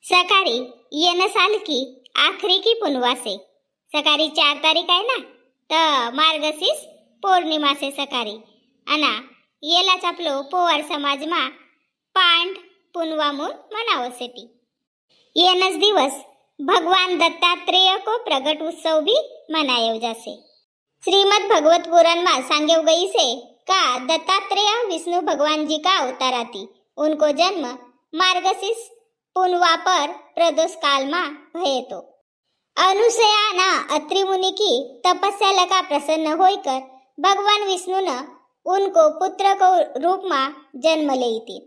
सकाळी येणं साल की आखरी की पुनवासे. सकाळी 4 तारीख आहे ना, तर मार्गशीर्ष पौर्णिमा से सकाळी अना येलाच आपलो पोवार समाजमा पांड पुनवा मून मनावसेटी. येनच दिवस भगवान दत्तात्रेय को प्रगट उत्सव भी मनायो जासे. श्रीमद् भगवत पुराण में सांगेव गई से का दत्तात्रेय विष्णु भगवान जी का अवतार आती. उनको जन्म मार्गशीर्ष पुनवा पर प्रदोष काल में भये तो. अनुसया ना अत्रि मुनि की तपस्या लगा प्रसन्न होकर भगवान विष्णु ने उनको पुत्र को रूप में जन्म ले थी.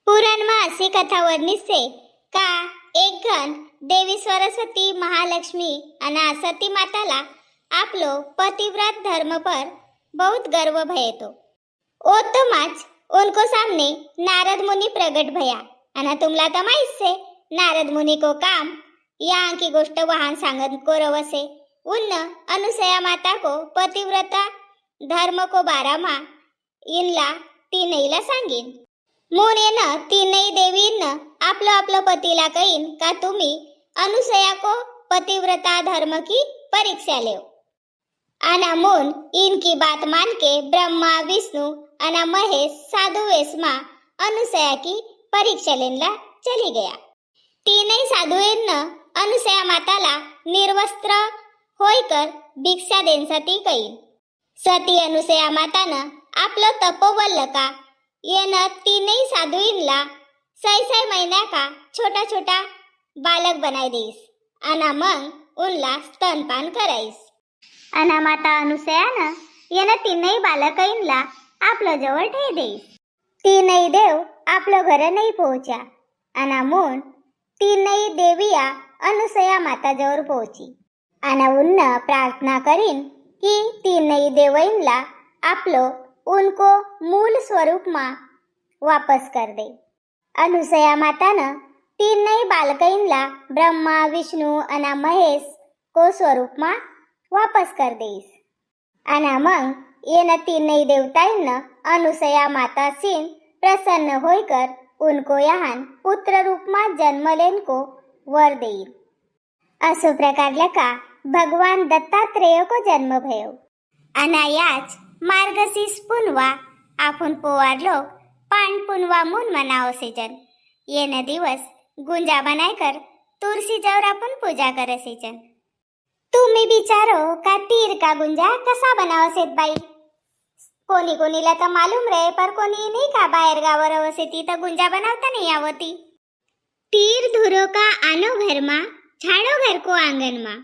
पुराण में ऐसी कथा वर्णित से का एक गण देवी सरस्वती महालक्ष्मी अना सती माताला आपलो पतिव्रत धर्म पर बहुत गर्व भये तो. ओ तो माच उनको सामने नारद मुनि प्रगट भया. अना तुमला तो माहित से नारद मुनि को काम यहाँ की गोष्ट वहां सांगत को रवसे. उन्न अनुसया माता को पतिव्रता धर्म को बारा मा इनला तीनईला सांगीन. मुनेन तीनई देवीन आपलो आपलो पतीला कहीन का तुम्ही अनुसया को पतिव्रता धर्म की परीक्षा ले. आना मुन इनकी बात मान के ब्रह्मा विष्णु अना महेश साधु वेश मा अनुसया की परीक्षा लेने चली गया. तीनई साधुएन अनुसया माताला निर्वस्त्र होकर भिक्षा देण्यासाठी कही. सती अनुसया मातानं आपलं तपोबल का येन तीनई साधुईनला 6 महीना का छोटा छोटा बालक बनाई देईस. अना मग उनला स्तनपान कराईस. अना माता अनुसयानं येन तीनई बालकईनला आपलं जवळ ठेवी देईस. तीनई देव आपलं घर नाही पोहोच्या. अना मून तीनई देविया अनुसया माता जवळ पोहोची. अना उन्न प्रार्थना करीन कि तीनई देवईनला आपलो उनको मूल स्वरूप में वापस कर दे. अनुसया मातानं तीनई बालकईनला ब्रह्मा विष्णु अना महेश को स्वरूप में वापस कर देईस. अना मग येन तीनई देवताईन अनुसया माता सिन प्रसन्न होकर उनको यहाँ पुत्र रूप में जन्म लेन को वर देईल. असो प्रकारला का भगवान दत्तात्रेय को जन्म भयो. अना याच मार्गशीर्ष पुनवा आपण पोवार लोग पांड पुनवा मून मनाओ सेजन. येन दिवस गुंजा बनाकर तुलसी जवर आपण पूजा करे सेजन. तुम्ही विचारो का तीर का गुंजा कसा बनाओ सेत बाई. कोणी कोणीला तर मालूम रे, पर कोणी नाही का बाहेर गावर अवसे ती तर गुंजा बनावता नहीं आवती. तीर धुरो का आनो घर मा झाड़ो घर को आंगन मा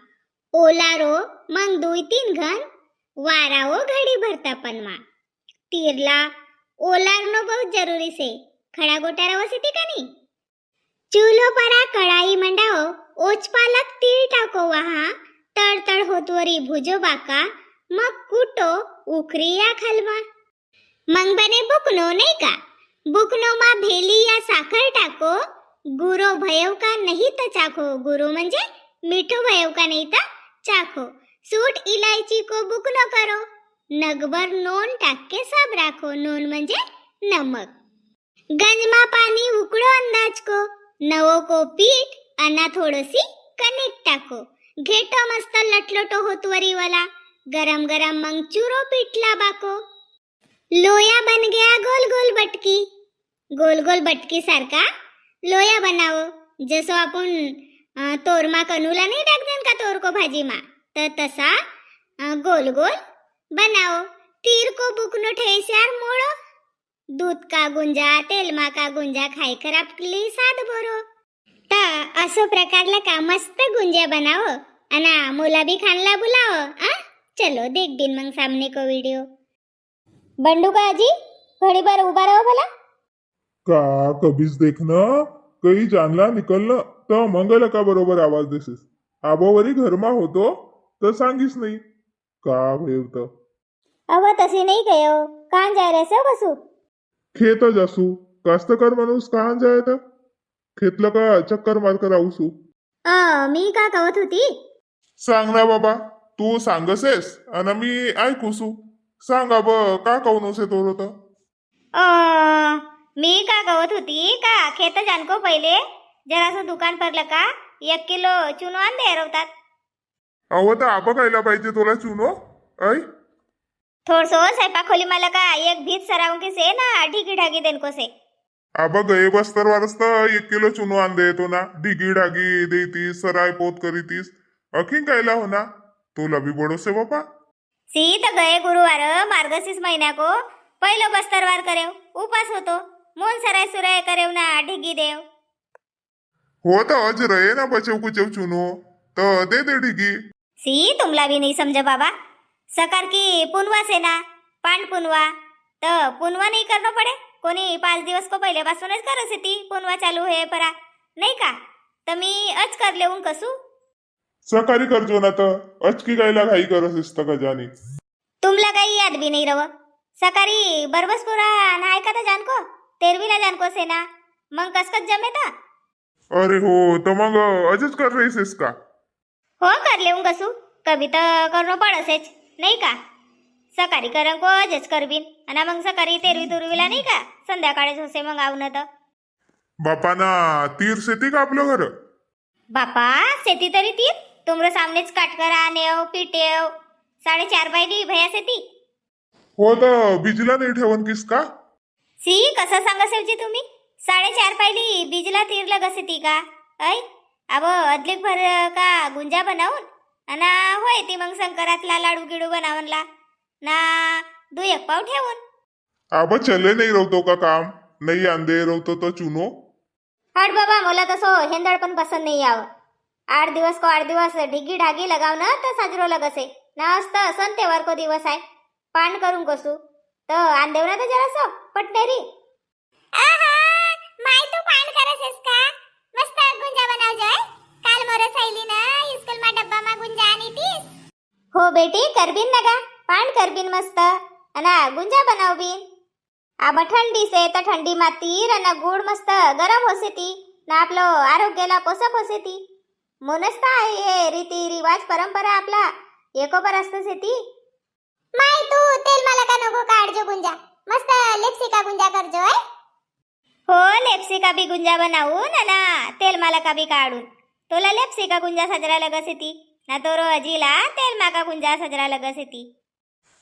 ओलारो मंग 2-3 घन वाराओ घड़ी भरता पनमा. तीरला ओलारनो बहुत जरूरी से खड़ा गोटा रवसे ती का नहीं. चूल्हो परा कड़ाई मंडाओ ओच पालक तीर टाको वहाँ तड़तड़ होतवरी भुजो बाका मग कूटो उखरी या खलमा. मंग बने बुकनो नहीं का. बुकनो मा भेली या साखर टाको. गुरो भयव का नहीं तो चाखो. गुरो म्हणजे मीठो भयव का नहीं तो चाखो. सूट इलायची को बुकनो करो. नगभर नोन टाक के सब राखो. नोन म्हणजे नमक. गंजमा पानी उकड़ो अंदाज को. नवो को पीठ अना थोड़सी कणिक टाको. घेटो मस्त लटलटो होतवरी वाला. गरम गरम मंग चूरो पीठला बाको. लोया बन गया गोल गोल बटकी. गोल गोल बटकी सारखा लोया बनावो. जसो आपण तोरमा कनूला नहीं टाकते का तोर को भाजी मा, तर तसा गोल गोल बनाओ. तीर को बुकनो ठेस्यार मोड़ो. दूध का गुंजा तेलमा का गुंजा खाई कर आपली साध भरो. ता असो प्रकारला का मस्त गुंजा बनाओ अना मुला भी खानला बुलाओ. चलो देख बिन मंग सामने को वीडियो. बंडू का जी घड़ी बार उभा रहो भला. का कभीच देखना कहीं जानला निकलना तर मंगल का बरोबर आवाज देसेस. आबोवरी घरमा होतो तर सांगीस नाही का भेवत. अव तशी नाही गयो. कान जाय रे सो बसू. खेत जासू कास्तकार माणूस कहाँ जाए तर खेतलं का चक्कर मार कर आऊसू. मी का कहत होती. सांग ना बाबा तू सांगसेस आणि मी ऐकूसू. सांगा ब का कहूनसे तोर होता. मी का कहत होती का खेत जानको पहिले जरासं दुकान पडलं का 1 किलो चुनो आण दे रवतात. अहो तर आबा खायला पाहिजे तुला चुनो ऐ. थोडसं स्वयंपाक खोली मला का एक भीत सरावून की से ना ढिगी ढागी देन को से. आबा गए बस्तर वारसता 1 किलो चुनो आण दे तो ना ढिगी ढागी देतीस सराय पोत करीतीस अखीन कायला हो ना तुला भी बडोसे बापा. सी तर गए गुरुवार मार्गशीर्ष महिना को पहिलो बस्तरवार करेव उपास होतो मोन सराय सुराय करेव ना ढिगी देव. हो तर अज रहे ना बचव कुचव चुनो तर दे ढिगी. सी तुमला भी नहीं समझ बाबा. सकार की पुनवा से ना पांड पुनवा तर पुनवा नहीं करना पड़े. कोणी 5 दिवस को पहिल्यापासूनच करत होती पुनवा चालू है परा नाही का. तर मी अच कर लेऊन कसू. सकाळी करजो ना तर अचकी गायला घाई करस असतं का जानी. तुमला काही याद भी नहीं रव. सकाळी बरबसपुरा नाय का तर जानको तेरवीला जानको से ना मग कसकत जमे था. अरे हो तर मग अजच कर रहीस का. हो कर लेऊन कसू कभी तर करणं पडसेच नाही का. सकाळी करन को अजच करबीन आणि मग सकाळी तेरवी तुरवीला नाही का संध्याकाळीच होसे मग आवनं तर. बापाना तीर शेती का आपलं घर. बापा शेती तरी तीर तुमरे सामनेच काटकरा नेव पिटेव 4.5 बायली भया शेती. हो तर बिजला नाही ठेवून किस का. सी कसं सांगा सेवजी तुम्ही 4.5 पायली बीजला तीर लगस ती का. ऐ अब अदलिक भर का गुंजा बनावून आणि होय ती मग शंकरातला लाडू गिडू बनावनला ना 2-1 पाव ठेवून. आबा चले नाही रवतो का काम नाही आंदे रवतो तो चुनो. हट बाबा मला तसं हेंदळ पण पसंत नाही यावं. 8 दिवस को 8 दिवस ढिगी ढागी लगावणं तर साजरो लगसे ना असतं सण तेव्हार को दिवस आहे पान करून कसू तर आंदेव ना तर जरासं पटनेरी. माय तू पान करसेस का मस्त गुंजा बनाव जाय काल मोर सैली ना स्कूल मा डब्बा मा गुंजा आनी तीस. हो बेटी करबीन ना गा पान करबीन मस्त अना गुंजा बनाव बीन. आब थंडी से तर थंडी मा तीर आणि गुड मस्त गरम होसे ती ना आपलं आरोग्याला पोसक होसे ती. मोनस्ता आहे हे रीती रिवाज परंपरा आपला एकोबर असतसे ती. माय तू तेल मला का नको काढजो गुंजा मस्त लेप्सिका गुंजा करजो आहे. हो लेप्सिका बी गुंजा बनावून ना तेल मला का बी काढून तुला लेप्सिका गुंजा सजरा लगस ती ना तो रोजीला तेल माका गुंजा सजरा लगस ती.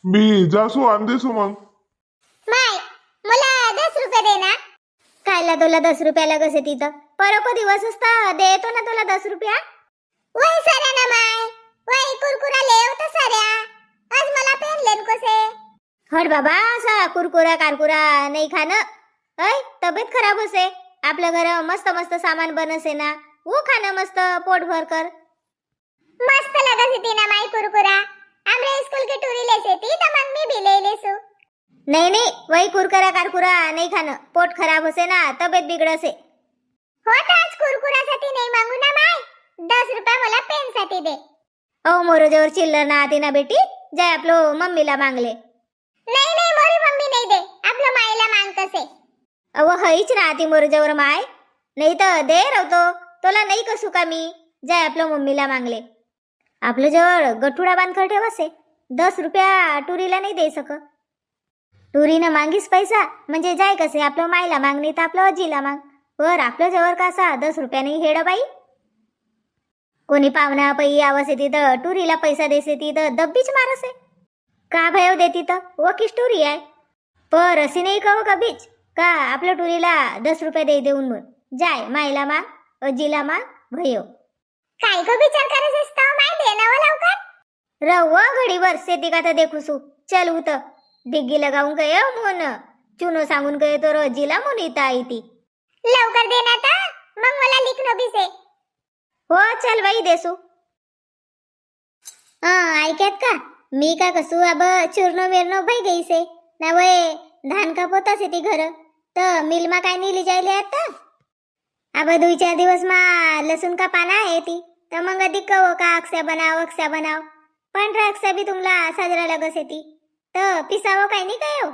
मी जासू आंदेसू मग. माय मला 10 रुपये दे ना. कायला तुला 10 रुपया लगस तिथं परको दिवस असता देतो ना तुला 10 रुपया. वय साऱ्या ना माय वय कुरकुरा लेव तर साऱ्या आज मला पेन लेन कोसे. हट बाबा असा कुरकुरा कारकुरा नाही खाणं. ऐ तब्येत खराब होसे. आपलं घर मस्त मस्त सामान बनसे ना वो खाणं मस्त पोट भर कर. मस्त लगस ती ना माय कुरकुरा आमरे स्कूल की टुरी लेसे ती तर मग मी भी ले लेसू. नाही नाही वही कुरकुरा कारकुरा नाही खाणं पोट खराब होसे ना तब्येत बिघडसे. हो आज कुरकुरा साठी नाही मागू ना माय 10 रुपये मला पेन साठी दे. ओ मोरोजवर चिल्लर ना आती ना बेटी जाय आपलं मम्मीला मागले. नाही नाही मोरी मम्मी नाही दे आपलं मायला मांग कसे. अव हईच ना आती मोरोजवर माय नाही तर दे रवतो तुला नाही कसू का मी जाय आपलं मम्मीला मागले. आपलं जवळ गठुडा बांधकर ठेवसे 10 रुपया टुरीला नाही दे सक. टुरीनं मागीस पैसा म्हणजे जाय कसे आपलं मायला माग नाही तर आपलं अजीला माग वर आपलं जवळ कासा 10 रुपया नाही हेड बाई. कोणी पाहुणा पै आवसे तिथं टुरीला पैसा देसे तिथं दब्बीच मारसे का भयव देती तर वकीस टुरी आहे. पर अशी नाही कहो कभीच का आपल्या टुरीला 10 रुपये दे देऊन मग जाय मायला माग अजीला माग भयव. काय को विचार करत असतो माय देनावा लवकर रव घडीवर शेती का तर देखूसू चल उत डिग्गी लगाऊन गयो मोन चुनो सांगून गयो तो अजीला मोन इथं आई ती लवकर देना ता मग मला लिखनो बी से. हो चल बाई देसू. ऐक्यात का मी का कसू अब चूर्ण वेरणो भाई गई से ना वय धान का पोता से ती घर तर मिल मा काय नेली जायले आता. अब 2-4 दिवस मा लसूण का पाना आहे ती तर मग अधिक कहो का अक्ष्या बनाव पांढरा अक्ष्या बी तुम्हाला साजरा लगस येती तर पिसावं काय नाही काय हो.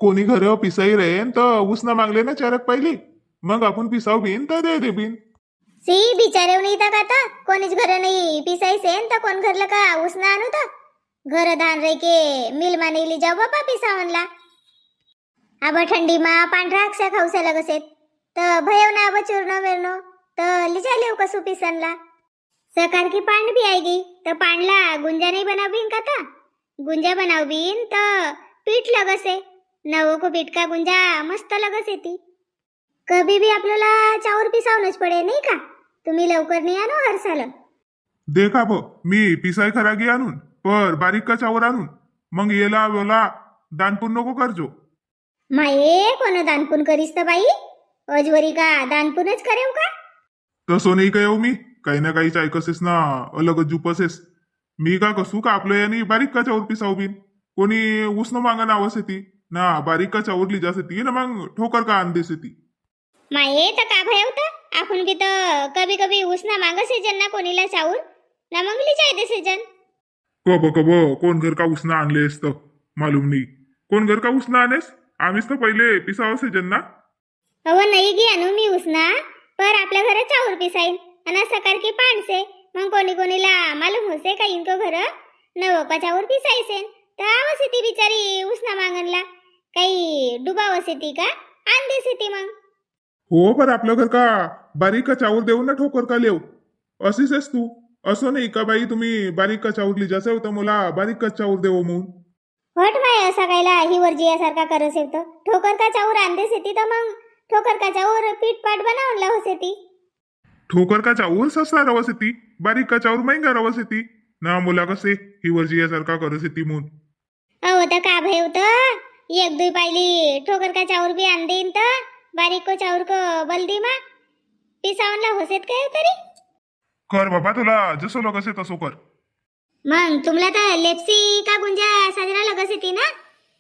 कोणी घर पिसाई रहेन तर उसना मागले ना चारक पहिली मग आपण पिसाव बीन तर दे दे बीन. सी बिचारे नाही तर आता कोणीच घर नाही पिसाईसेन तर कोण घरलं का उसना आणू तर घर धान रे के मिल मा नेली जाऊ बापा पिसावनला. अब थंडी मा पांढरा अक्ष्या खाऊसा लगसेत तर भयव ना अब चूर्ण वेरणो लेव कसू पिसनला सकार की पांड भी आएगी तर पांडला गुंजा नाही बनावीन का ता गुंजा बनावीन तर पीठ लगसे नवो को पीठ का गुंजा मस्त लगस येती कभी भी आपल्याला चावर पिसावणच पडे नाही का तुम्ही लवकर नाही आणू हर साल देखा ब मी पिसाय खरागी आणून पर बारीक का चावर आणून मग येला वेला दानपूर नको करजो. माये कोण दानपून करीस तर बाई अजवरी का दानपूनच करेव का तसो नाही का येऊ मी काही ना काही ऐकसेस ना अलगच जुपसेस मी का कसू का आपलं यानी बारीक का चावर पिसाव बिन कोणी उसनं मागं आवस येती ना बारीक का चावर लिजास येती ना मग ठोकर का आणदेस येती. माये तर का भय होतं आपण की तर कभी कभी उसना मांग सीजन ना कोणीला चावून ना मग लिचाय दे सीजन कब कोण घर का उसना आणलेस तर मालूम नाही कोण घर का उसना आणेस आम्हीच तर पहिले पिसाव सीजन ना अव नाही गी आणू मी उसना पर आपल्या घरात चावूर पिसाईन आणि सकार की पाणसे मग कोणी कोणीला मालूम होसे का इनको घर नवका चावूर पिसायसेन तर आवस ती बिचारी उसना मागणला काही डुबावस ती का आण देस ती मग हो पर आपलं घर का बारीक का चावर देऊ ना ठोकर का लेव अशीच आहेस तू असं नाही का बाई तुम्ही बारीक का चावर लिजायचं होतं मला बारीक का चावर देऊ म्हणून हट माय असा कायला ही वरजी यासारखा करस येतं ठोकर का चावूर आणदेस येती तर मग ठोकर का चावूर पीठ पाट बनावून लावस येती ठोकर का चावर सस्ता रवस येती बारीक का चावर महंगा रवस येती ना मुला कसे ही वर्जी यासारखा करस येती म्हणून अहो तर का भय होतं एक दुई पाहिली ठोकर का चावूर बी आण देईन तर बारीक को चावूर को बलदी मा पिसावनला होसेत काय तरी कर बाबा तुला जसं लोक असे तसं कर मग तुमला तर लेप्सी का गुंजा साजरा लगस येते ना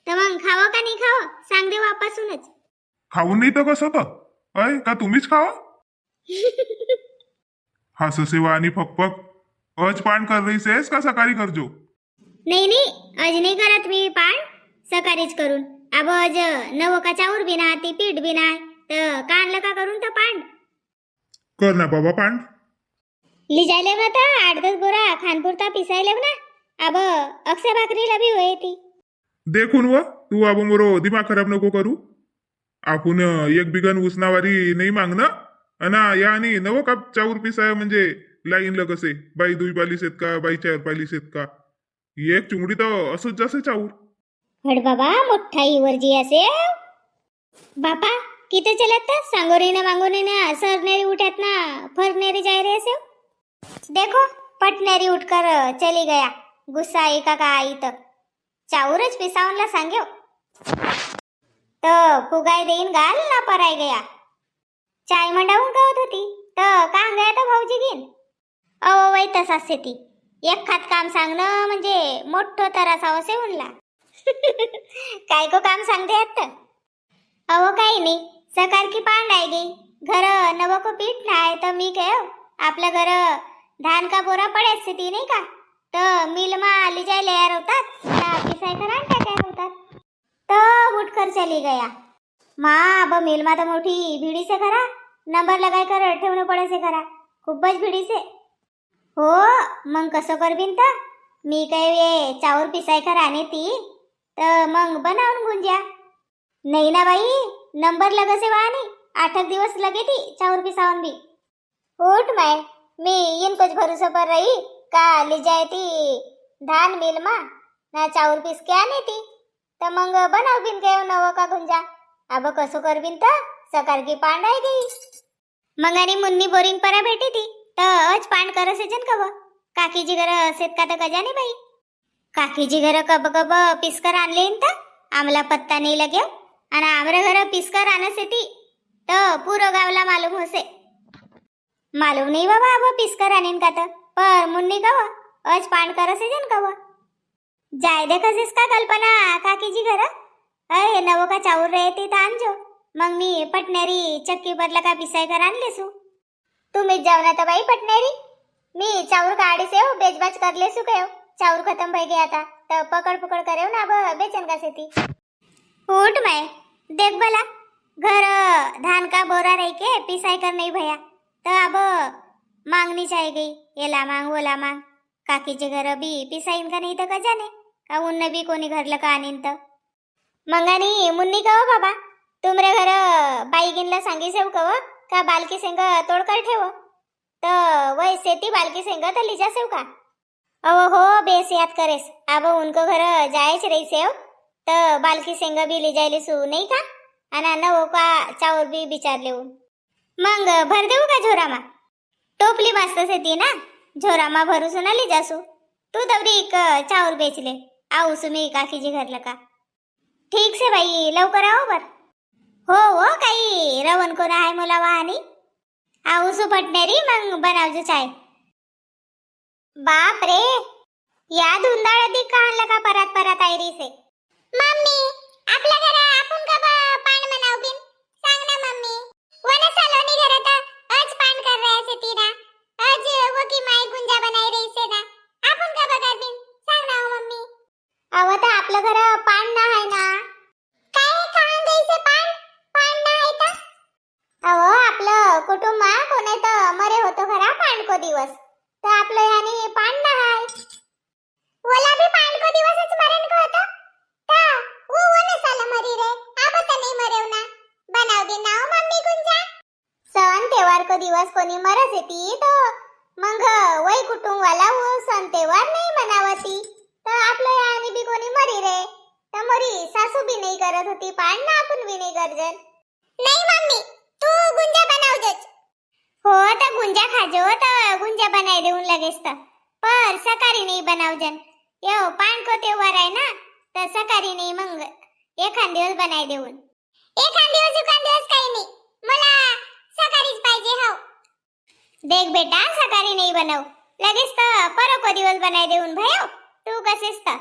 तर मग खावं का नाही खावं सांग दे वापासूनच खाऊन नाही तर कसं तर अय का तुम्हीच खावा हा ससेवा आणि फकफक अज पान कर रहीसेस का सकाळी करजो नाही नाही आज नाही करत मी पाण सकाळीच करून अब आज नवं का चावूर बी ना ती पीठ बी ना तर कानलं का करून तर पांड कर ना बाबा पान लिजायले ना तर 8-10 बोरा खानपुरता पिसायले ना अब अक्षय भाकरीला बी होय ती देखून व तू आबो मोरो दिमाग खराब नको करू आपण एक बिगन उसनावारी नाही मागणं अना या आणि नवं काप चाऊर पिसाय म्हणजे लाईन कसे बाई दुई पालीस आहेत का बाई चार पालीस आहेत का एक चुंगडी तर असंच जसे चाऊर हड बाबा मोठा वरजी असे बापा किती चलत तर सांगोरीने मांगोरीने सरनेरी उठत ना फरनेरी जाय रे असे देखो पटनेरी उठकर चली गया गुस्सा एका का आई तर चाऊरच पिसावनला सांग्यो तो फुगाय देईन गाल ना पराय गया चाय मंडावून कहत होती तर का गया तर भाऊजी घेईन अहो वै तसाच ती एक खात काम सांगणं म्हणजे मोठं तरासावं से उनला काय को काम सांगते आता अहो काही नाही सकार की पांड आहे गई घर नवं को पीठ नाही तर मी काय आपल्या घर धान का बोरा पडेच ती नाही का तर मिल मा लिजाय लेयर होतात पिसाय करान टाकाय होतात तर उठकर चली गया माँ अब मिल मा तर मोठी भिडी से खरा नंबर लगाय कर ठेवणं पडे से खरा खूपच भिडी से हो मग कसं करवीन तर मी काय ये चावर पिसाय खरा आणि ती तर मग बनावून गुंजा नाही ना बाई नंबर लगसे वानी 8 दिवस लगे थी चावर पिसावन भी उठ माय मी इन कुछ भरोसा पर रही का ले जाए थी धान मिल मा ना चावर पिस के आने थी तर मग बनाव बिन गयो नव का गुंजा अब कसो कर बिन तर सकार की पांड आई गई मंगानी मुन्नी बोरिंग परा भेटी थी तर अज पांड कर सेजन कब काकीजी घर शेत का तर कजाने बाई काकीजी घर कब कब पिसकर आणले तर आम्हाला पत्ता नाही लगे आणि आमरे घर पिसकर आणसे ती तर पुरो गावला मालूम होसे मालूम नाही बाबा अब पिसकर आणीन का तर पर मुन्नी कव अज पांड करसे जन कव जाय दे कसेस का कल्पना काकीजी घर अरे नवो का चाऊर रहती तर आणजो मग मी पटनेरी चक्की बदला का पिसाय कर आणलेसू तुम्हीच जाऊ ना तर बाई पटनेरी मी चाऊर गाडी से हो बेचबाच कर लेसू कयो चाऊर खत्म भई गया था तो पकड़ पकड़ करे ना अब बेचन का सेती उठ मैं देख भला घर धान का बोरा रह के पिसाई कर नहीं भैया तो अब मांगनी चाहिए गई ये ला मांग वो ला मांग काकी जे घर भी पिसाईन का नहीं तो का जाने का उनने भी कोनी घर लका आनीन तो मंगानी मुन्नी कहो बाबा तुमरे घर बाई गिनला सांगी सेव कहो का बालकी संग तोडकर ठेव तर वै सेती बालकी सेंग तर लीजा सेव का अव हो बेस याद करेस अब उनको घर जायच रही सेव तर बालकी सेंग बी ली जायली सू नाही का आणि नवो का चावर बी विचारले मग भर देऊ का झोरामा टोपली मस्त सेती ना झोरामा भरूसू ना ली जासू तू दवरी एक चावल बेचले आऊ सुमी काकीजी घरला का ठीक से बाई लवकर आओ बर हो काही रवन कोण आहे मला वाहनी आऊसू पटणारी मग बनावजो चाय बाप रे या धुंदाळ दी कहानला का परत परत आयरी से मम्मी आपल्या घरा आपण का पान बनाव बिन सांग ना मम्मी वन सालोनी घरात आज पान कर रहे से तीना आज वो की माई गुंजा बनाई रही से ना आपण का बघा बिन सांग ना मम्मी आवता आपल्या घरा पान ना आहे ना काय खान जैसे पान ना आहे का अहो आपलं कुटुंब कोणे तर मरे होतो घरा पान को दिवस तर आपलं याने पान ना आहे ओला भी पान को दिवसच मरण को होतो ता वो वन साल मरी रे आप तर नाही मरेव ना बनाव दे नाव मम्मी गुंजा सण त्योहार को दिवस कोणी मरत येती तो मग वय कुटुंब वाला वो सण त्योहार नाही मनावती तर आपलं याने बी कोणी मरी रे तर मरी सासू बी नाही करत होती पान ना आपण बी नाही करजन नाही मम्मी तू गुंजा बनावजोच हो तर गुंजा खाजो तर गुंजा बनाई देऊन लगेच पर सकाळी नाही बनावजन यो पान को त्योहार आहे ना तर सकाळी नाही मग एखाद दिवस बनाई देऊन एखाद दिवस काही नाही मला सकाळीच पाहिजे हो देख बेटा सकाळी नाही बनव लगेच तर परो को दिवस बनाई देऊन भयो तू कसेस तर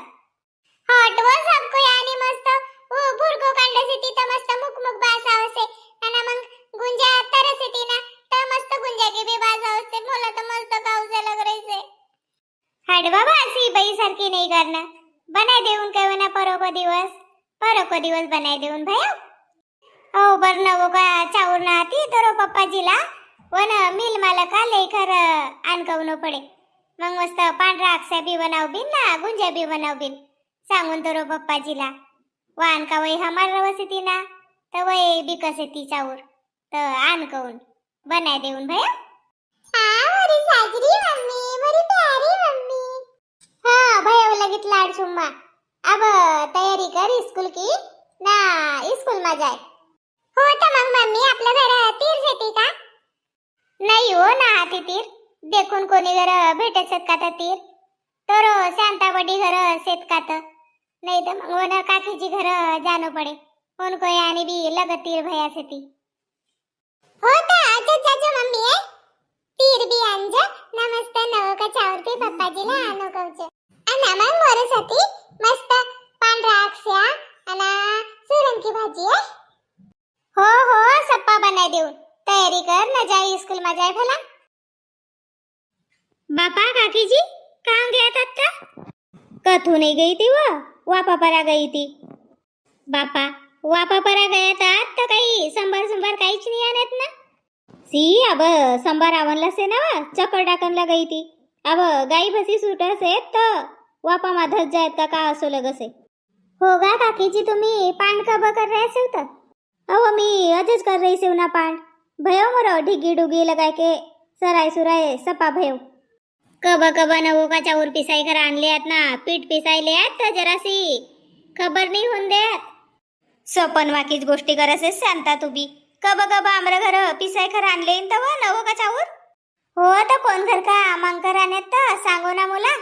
हट वो सबको यानी मस्त वो भुरगो कांडसे ती तर मस्त मुख मुख बास आवसे आणि मग गुंजा तरस येते ना तर मस्त गुंजा के बी बास आवसे मला तर मस्त गावजा लग रही से हट बाबा असी बाई सारखी नाही करना बनाई देऊन काय ना परो को दिवस बनाई देऊन भयो ओ बरन वो का चावर ना आती तर पप्पाजीला वन मिल मला का लेकर आणकवनो पडे मग मस्त पांढरा अक्सा बी बनाव बिन ना गुंजा बी बनाव बिन सांगून तर पप्पाजीला वान का वय हमार रवसती ना तर वय बिकस ती चावर तर आणकवून बनाय देऊन भया बरी साजरी मम्मी बरी प्यारी मम्मी हाँ भया लगित लाड सुम्मा अब तयारी कर स्कूल की ना स्कूल में जाए हो तर मग मम्मी आपल्या घर तीर शेती का नाही हो ना हाती तीर देखून कोणी घर भेटत का तर तीर तर शांताबडी घर शेत का तर नहीं तो मग वन काकीजी घर जानो पड़े उनको यानी भी लगत तीर भया से ती होता अच्छा चाचा मम्मी है तीर भी अंज नमस्ते नव का चावरती पप्पाजीला आनो कवचे आणि मग मोरसाठी मस्त पांढरा अक्ष्या आणि सुरंकी भाजी आहे हो सप्पा बनाय देऊन तयारी कर न जाई स्कूल में जाए भला बापा काकीजी कहाँ गया था कथू नहीं गई थी वो वापा परा गई थी बापा वापा परा गया था तो काही संभार काहीच नाही आणत ना सी अब संभार आवनला से ना चक्कर टाकनला गई थी अब गाई भसी सुटा से तो वापा मा धस जायत का असो लगसे होगा काकीजी तुम्ही पान कब कर रहे से तो अहो मी अजच कर रही से ना पान भयो मरो ढिगी डुगी लगा के सराय सुराय सपा भयो कब नवो का चाऊर पिसाई कर आणले आहेत ना पीठ पिसायले आहेत तर जरासी खबर नाही होऊन देत सपन वाकीच गोष्टी करसे सांगता तुम्ही कब आमरा घर पिसाई कर आणले तव नवो का चाऊर हो तर कोण घर का मांकर आणत तर सांगो ना मुला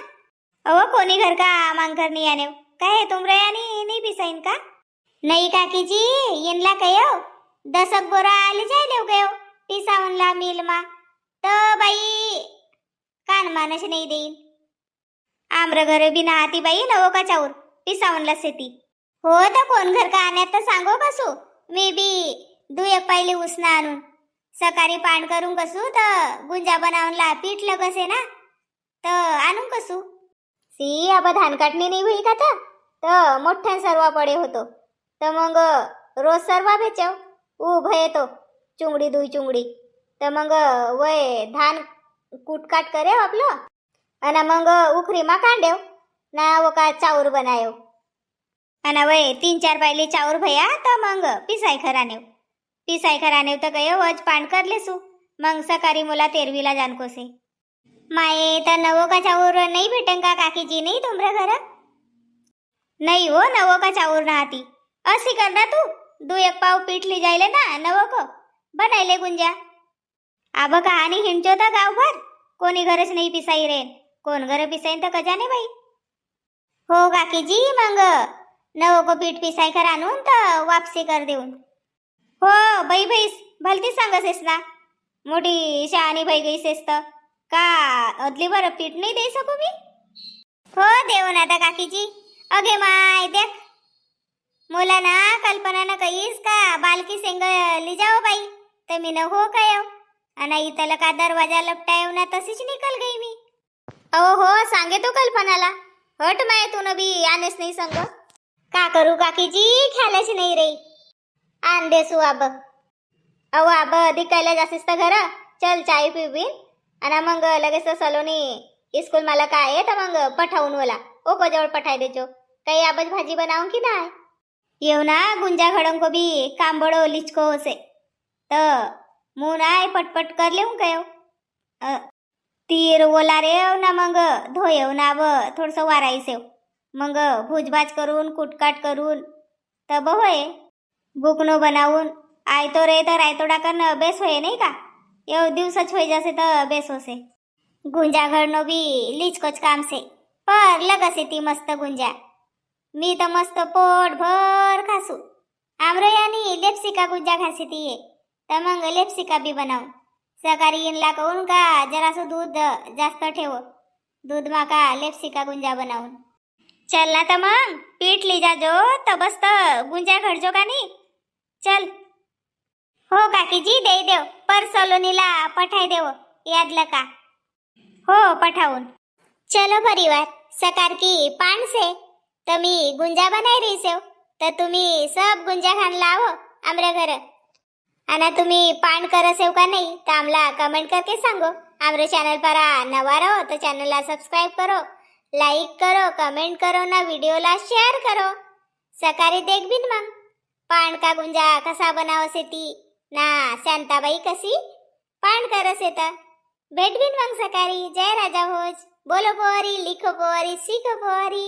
अहो कोणी घर का मांकर नाही आणे काय तुमरे आणि नाही पिसाईन का नाही काकीजी येनला कयो 10 बोरा आले जायले गयो पिसावनला मिल मा तर बाई कान मानस नाही देईन आमर घर बिना हाती बाई नवो का चाऊर पिसावनला सेती हो तर कोण घर का आणत तर सांगो कसू मी बी दुय पाहिले उसना आणून सकाळी पान करून कसू तर गुंजा बनावनला पीठ लगसे ना तर आणून कसू सी अब धान काटणी नाही हुई का तर मोठ्या सर्वा पडे होतो तर मग रोज सर्वा भेचव उभय तो चुंगडी दुई चुंगडी तर मग वय धान कूटकाट करे आपलं आणि मग उखरी मा कांडेव ना वो का चाऊर बनायो आणि वय 3-4 पायली चाऊर भया तर मग पिसाई खरानेव तर गयो वज पान कर लेसू मग सकाळी मला 13वीला जानकोसे माये तर नवो का चाऊर नाही भेटन का काकीजी नाही तुमरे घर नाही हो नवो का चाऊर ना आती अशी कर ना तू एक पाव पीठ ली जायले ना नवो को बनायले गुंजा आब कहानी हिंडचो तर गावभर कोणी घरच नाही पिसाई रे कोण घर पिसाईन तर कजाने बाई हो काकीजी मग नवो को पीठ पिसाई कर आणून तर वापसी कर देऊन हो बाई बाईस भलती सांगसेस ना मोठी शहाणी बाई गईसेस तर का अदली बर पीठ नाही दे सकू मी हो देऊ ना आता काकीजी अगे माय देख मोला ना कल्पना न कहीस का बालकी सेंग ली जाओ बाई तर मी न हो काय आणि इथला का दरवाजा लपटायव ना तशीच निकल गई मी अहो हो सांगे तो कल्पनाला हट माय तू न बी आनेस नाही संग का करू काकीजी ख्यालच नाही रे आन देसू आब अहो आब दिकायला जासीस तर घर चल चाय पिवीन आणि मग लगेच सलोनी स्कूल मला काय आहे तर मग पठावून ओला ओको जवळ पठाय देजो काही आबज भाजी बनावून की नाही येऊ ना गुंजा घडंग को भी कांबड़ो लिचको होसे तर मुंह नाय पटपट कर लेऊ काय तीर ओला रे ना मग धोयव ना व थोडस वाराईसेव मग भुजभाज करून कुटकाट करून तब होय बुकनो बनावून आयतो रे तर आयतो डाकर बेस होय नाही का एव दिवसच होई जासे तर बेस होसे गुंजा घडनो बी लिचकोच काम से पर लगसे ती मस्त गुंजा मी तर मस्त पोट भर खासू आमरो यानी लेप्सिका गुंजा खासी ती तर मग लेप्सिका बी बनाव सकाळी इनला कहून का जरासो दूध जास्त ठेव दूध मा का लेप्सिका गुंजा बनावून चल ना तर मग पीठ ली जाजो तर बस गुंजा घडजो का नाही चल हो काकीजी दे देव पर सलोनीला पठाय देव यादलं का हो पठावून चलो परिवार सकार की पान से तमी गुंजा बनाई रही सेव तर तुम्ही सब गुंजा खान लावो आमरे घर आणि तुम्ही पान करसेव का नहीं तो आमला कमेंट करके सांगो आमरे चैनल पर नवा रहो तो चैनल ला सब्सक्राइब करो लाइक करो कमेंट करो ना वीडियो ला शेयर करो सकाळी देख बिन मग पान का गुंजा कसा बनावसे ती ना शांताबाई कशी पान करसे तर भेट बिन मग सकाळी जय राजा भोज बोलो पोरी लिखो पोरी सीखो पोरी।